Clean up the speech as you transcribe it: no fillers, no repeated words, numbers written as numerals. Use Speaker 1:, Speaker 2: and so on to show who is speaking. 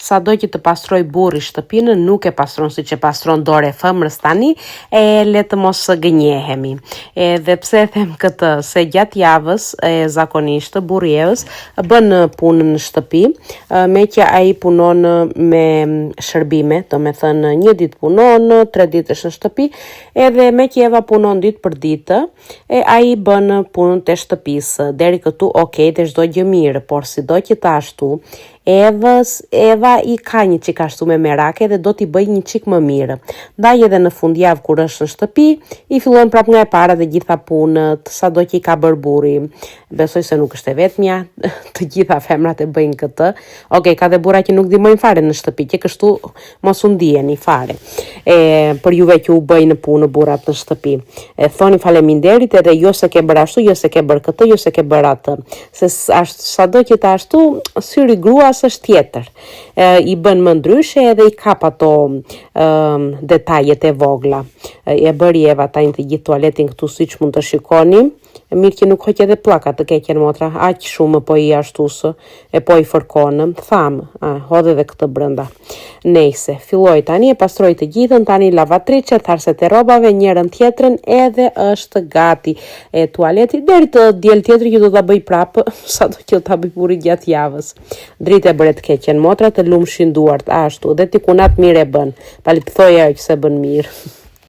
Speaker 1: sa do që të pastroj burri shtëpinë, nuk e pastron si që pastron dore fëmrës tani, le të mos gënjehemi. Dhe pse them këtë, se gjatë javës, zakonisht, burri Evës bën punën në shtëpi, me që ai punon me shërbime, do me thënë 1 ditë punon, 3 ditë është në shtëpi, edhe me që Eva punon ditë për ditë, ai bën punën të shtëpisë. Deri këtu, okej, dhe çdo gjë mirë, por si do që ta ashtu, Eva i ka një qik ashtu me merake dhe do t'i bëj një qik më mirë. Ndaj edhe në fundjavë kur është në shtëpi, i fillon prap nga e para dhe gjitha punët, sa do që i ka bërë burri. Besoj se nuk është e vetmja, të gjitha femrat e bëjnë këtë. Okej, ka dhe burra që nuk dimojnë fare në shtëpi, që kështu mos u ndiheni fare. Për juve që u bëjnë punë burrat në shtëpi. Thoni faleminderit edhe jo se ke bërë ashtu, jo se ke bërë këtë, jo se ke bërë atë. Se sa do që ta ashtu, syri grua është tjetër. I bën më ndryshe edhe i kap ato detajet e vogla. E bëri Eva tani të gjithë tualetin këtu siç mund të shikoni. Mirë që nuk hoq edhe pllaka të keqen motra, aq shumë po i ashtusë, po i fërkonë, thamë, hodhe dhe këtë brenda. Nejse, filloj tani e pastroj të gjithën, tani lavatriçe, tharset e rrobave, njërën tjetrën, edhe është gati tualeti, deri të diel tjetër që do ta bëj prapë, sa do që ta bëj burri gjatë javës. Dritë e bëret keqen motra, të lumshin duart ashtu, dhe ti kunat mirë e bën, pali të thoj ajo që se bën mirë.